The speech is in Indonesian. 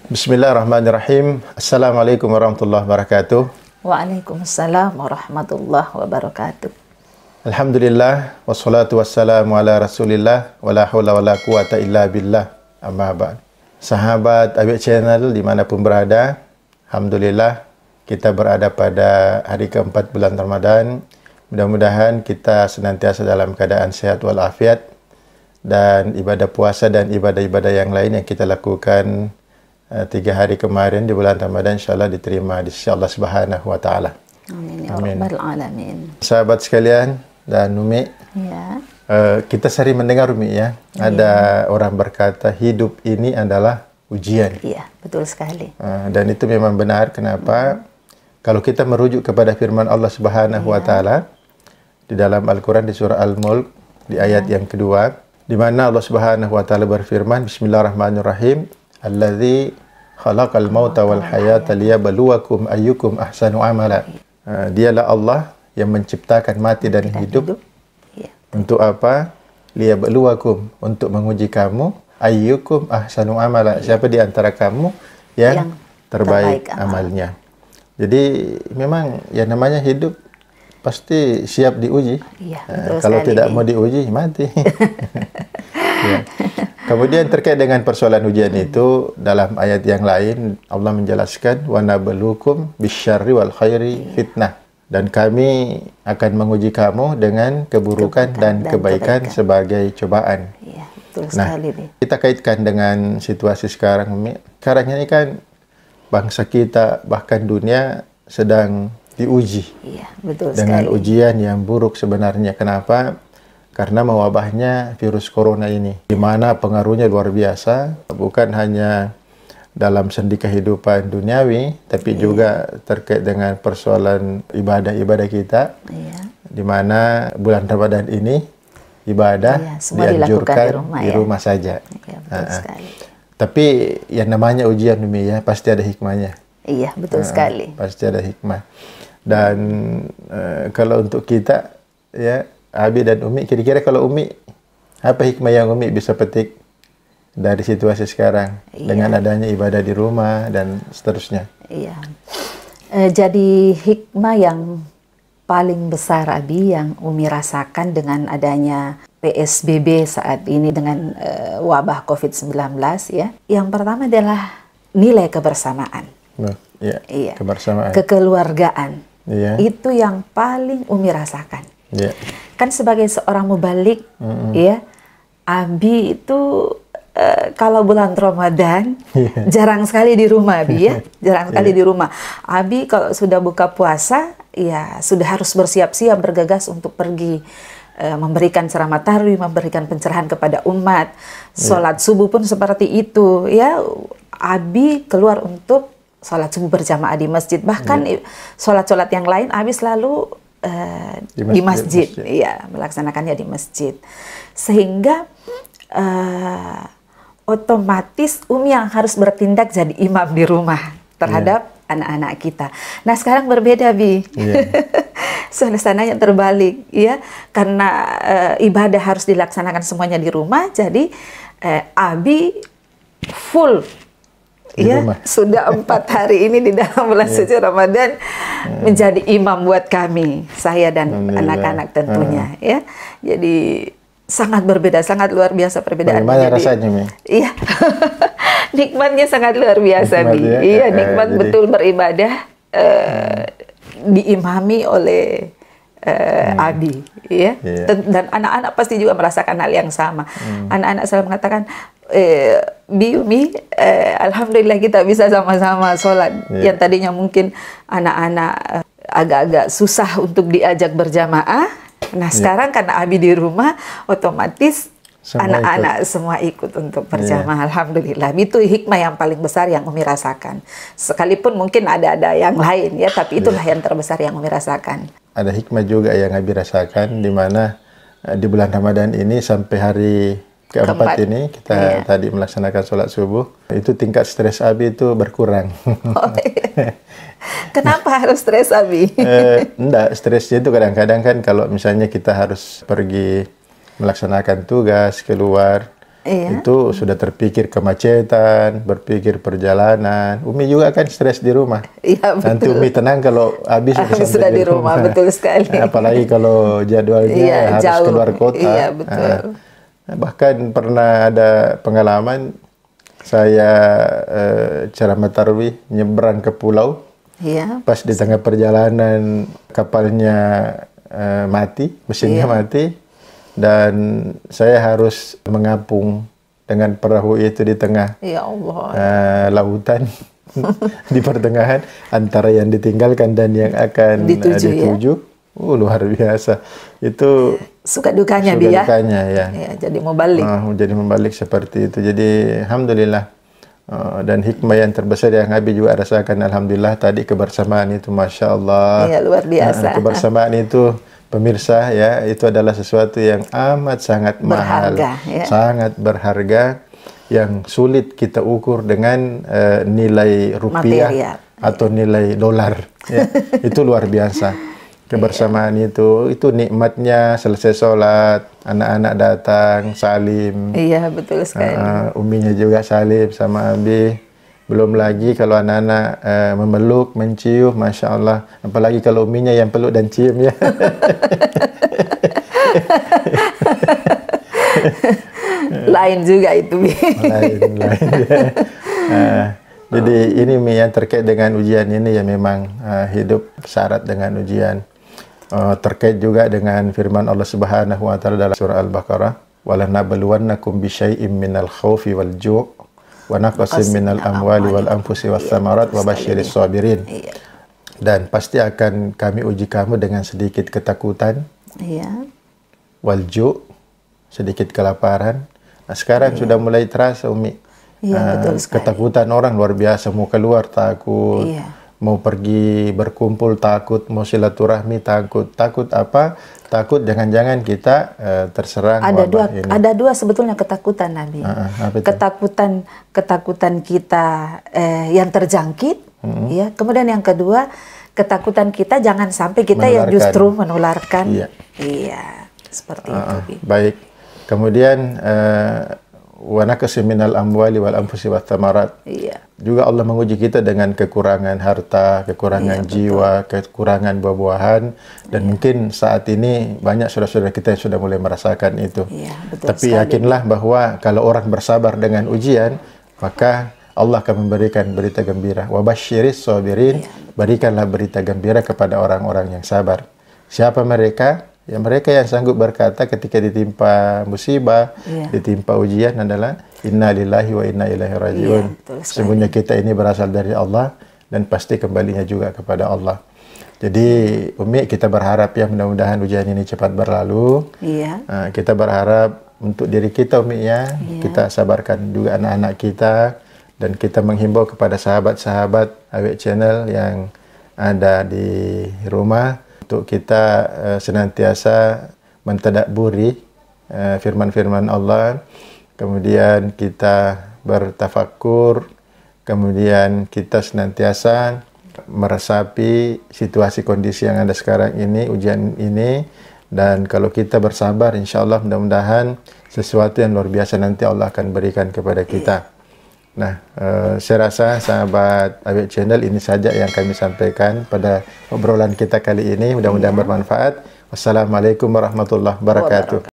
Bismillahirrahmanirrahim. Assalamualaikum warahmatullahi wabarakatuh. Waalaikumsalam warahmatullahi wabarakatuh. Alhamdulillah, wassalatu wassalamu ala rasulillah, wala hawla wala quwata illa billah, amma ba'd. Sahabat Abid Channel dimanapun berada, Alhamdulillah kita berada pada hari keempat bulan Ramadan. Mudah-mudahan kita senantiasa dalam keadaan sehat walafiat, dan ibadah puasa dan ibadah-ibadah yang lain yang kita lakukan 3 hari kemarin di bulan Ramadan insyaAllah diterima di sisi Allah Subhanahu wa Ta'ala. Amin ya rabbal alamin. Sahabat sekalian dan Umi, Ya. kita sering mendengar Umi ya, ada orang berkata hidup ini adalah ujian. Iya, betul sekali. Dan itu memang benar. Kenapa? Kalau kita merujuk kepada firman Allah Subhanahu wa Ta'ala di dalam Al-Quran di surah Al-Mulk di ayat yang kedua, di mana Allah Subhanahu wa Ta'ala berfirman, Bismillahirrahmanirrahim, Alladzi khalaqal mauta wal hayata liyabluwakum ayyukum ahsanu amala. Dialah Allah yang menciptakan mati dan hidup. Ya. Untuk apa? Liyabluwakum, untuk menguji kamu, ayyukum ahsanu amala. Siapa di antara kamu yang terbaik amalnya. Jadi memang yang namanya hidup pasti siap diuji. Iya, kalau tidak mau diuji, mati. Ya. Kemudian terkait dengan persoalan ujian itu, dalam ayat yang lain Allah menjelaskan, wa nabluukum bisyarri wal khairi fitnah, dan kami akan menguji kamu dengan keburukan dan kebaikan sebagai cobaan. Iya, betul sekali nih. Kita kaitkan dengan situasi sekarang, Umi. Sekarang ini kan bangsa kita bahkan dunia sedang diuji. Iya, betul dengan sekali. ujian yang buruk sebenarnya. Kenapa? Karena mewabahnya virus corona ini, di mana pengaruhnya luar biasa, bukan hanya dalam sendi kehidupan duniawi, tapi juga terkait dengan persoalan ibadah-ibadah kita, di mana bulan Ramadan ini ibadah dianjurkan di rumah saja. Iya, betul sekali. Tapi yang namanya ujian, Umi, ya, pasti ada hikmahnya. Iya, betul sekali. Pasti ada hikmah. Dan kalau untuk kita, ya, Abi dan Umi, kira-kira kalau Umi, apa hikmah yang Umi bisa petik dari situasi sekarang dengan adanya ibadah di rumah dan seterusnya? Iya. Jadi hikmah yang paling besar, Abi, yang Umi rasakan dengan adanya PSBB saat ini dengan wabah COVID-19, ya. Yang pertama adalah nilai kebersamaan. Iya. Kebersamaan. Kekeluargaan. Iya. Itu yang paling Umi rasakan. Iya. Kan sebagai seorang mubalik, ya, Abi itu kalau bulan Ramadan jarang sekali di rumah, Abi, ya, jarang sekali di rumah. Abi kalau sudah buka puasa, ya sudah harus bersiap-siap, bergegas untuk pergi memberikan ceramah tarawih, memberikan pencerahan kepada umat. Sholat subuh pun seperti itu, ya. Abi keluar untuk sholat subuh berjamaah di masjid. Bahkan sholat-sholat yang lain Abi selalu di masjid. Iya, melaksanakannya di masjid. Sehingga otomatis Umi yang harus bertindak jadi imam di rumah terhadap anak-anak kita. Nah, sekarang berbeda, Bi. Suasananya terbalik, ya. Karena ibadah harus dilaksanakan semuanya di rumah, jadi Abi full. Ya, sudah 4 hari ini di dalam bulan suci Ramadan menjadi imam buat kami, saya dan anak-anak tentunya, ya. Jadi sangat berbeda, sangat luar biasa perbedaan. Bagaimana rasanya, Mi? Iya, nikmatnya sangat luar biasa, Bi. Iya, nikmat betul beribadah diimami oleh Abi, ya. Dan anak-anak pasti juga merasakan hal yang sama. Anak-anak selalu mengatakan, Umi, alhamdulillah kita bisa sama-sama sholat. Yang tadinya mungkin anak-anak agak-agak susah untuk diajak berjamaah. Nah, sekarang karena Abi di rumah, otomatis anak-anak semua ikut untuk berjamaah. Alhamdulillah. Itu hikmah yang paling besar yang Umi rasakan. Sekalipun mungkin ada yang lain, ya, tapi itulah yang terbesar yang Umi rasakan. Ada hikmah juga yang Abi rasakan, di mana di bulan Ramadan ini sampai hari keempat ini kita tadi melaksanakan sholat subuh, itu tingkat stres Abi itu berkurang. Kenapa harus stres, Abi? Enggak, stresnya itu kadang-kadang kan kalau misalnya kita harus pergi melaksanakan tugas keluar, Iya. Itu sudah terpikir kemacetan, berpikir perjalanan. Umi juga kan stres di rumah. Iya, Nanti betul. Umi tenang kalau habis Habis sudah di rumah, betul sekali. Apalagi kalau jadwalnya harus jauh. keluar kota. Iya, betul. Bahkan pernah ada pengalaman saya ceramah tarawih nyebrang ke pulau. Iya. Pas di tengah perjalanan kapalnya mati, mesinnya mati. Dan saya harus mengapung dengan perahu itu di tengah Ya Allah. lautan di pertengahan antara yang ditinggalkan dan yang akan dituju. Luar biasa. Itu suka dukanya suka dia. Dukanya ya. Ya, jadi mau balik. Jadi membalik seperti itu. Jadi alhamdulillah. Dan hikmah yang terbesar yang Abi juga rasakan alhamdulillah tadi kebersamaan itu Masya Allah. Iya, luar biasa. Kebersamaan itu pemirsa ya, itu adalah sesuatu yang amat sangat mahal, ya. sangat berharga, yang sulit kita ukur dengan nilai rupiah material atau nilai dolar. Ya. Itu luar biasa. Kebersamaan itu nikmatnya selesai sholat, anak-anak datang, salim. Iya, betul sekali. Uminya juga salim sama Abi. Belum lagi kalau anak-anak memeluk, mencium, Masya Allah. Apalagi kalau uminya yang peluk dan cium ya. Lain juga itu, Bi. Lain ya. Jadi ini Mi yang terkait dengan ujian ini ya memang hidup syarat dengan ujian. Terkait juga dengan firman Allah Subhanahu wa taala dalam surah Al-Baqarah, "Walanabluwannakum bisyai'im minal khaufi wal ju' wa naqsin minal amwali wal anfusi was samarat wa basyiris sabirin." Dan pasti akan kami uji kamu dengan sedikit ketakutan, wal ju', sedikit kelaparan. Nah, sekarang sudah mulai terasa Umi. Betul sekali. Ketakutan orang luar biasa, mau keluar takut, mau pergi berkumpul takut, mau silaturahmi takut. Takut apa? Takut jangan-jangan kita terserang wabah ini. Ada dua sebetulnya ketakutan, Nabi. Ketakutan kita yang terjangkit, ya. Kemudian yang kedua, ketakutan kita jangan sampai kita yang justru menularkan. Iya, seperti itu. Baik. Kemudian wa naqsin minal amwali wal anfusi was samarat. Juga Allah menguji kita dengan kekurangan harta, kekurangan jiwa, kekurangan buah-buahan, dan mungkin saat ini banyak saudara-saudara kita yang sudah mulai merasakan itu. Tapi yakinlah bahwa kalau orang bersabar dengan ujian, maka Allah akan memberikan berita gembira. Wa basyiris sabirin, berikanlah berita gembira kepada orang-orang yang sabar. Siapa mereka? Ya, mereka yang sanggup berkata ketika ditimpa musibah, ditimpa ujian adalah inna lillahi wa inna ilaihi rajiun. Sesungguhnya kita ini berasal dari Allah dan pasti kembalinya juga kepada Allah. Jadi Umi, kita berharap ya mudah-mudahan ujian ini cepat berlalu. Kita berharap untuk diri kita Umi ya, kita sabarkan juga anak-anak kita, dan kita menghimbau kepada sahabat-sahabat Awake Channel yang ada di rumah untuk kita senantiasa mentadabburi firman-firman Allah, kemudian kita bertafakkur, kemudian kita senantiasa meresapi situasi kondisi yang ada sekarang ini, ujian ini, dan kalau kita bersabar, insya Allah mudah-mudahan sesuatu yang luar biasa nanti Allah akan berikan kepada kita. Nah, saya rasa sahabat Awake Channel, ini saja yang kami sampaikan pada obrolan kita kali ini. Mudah-mudahan bermanfaat. Wassalamualaikum warahmatullahi wabarakatuh.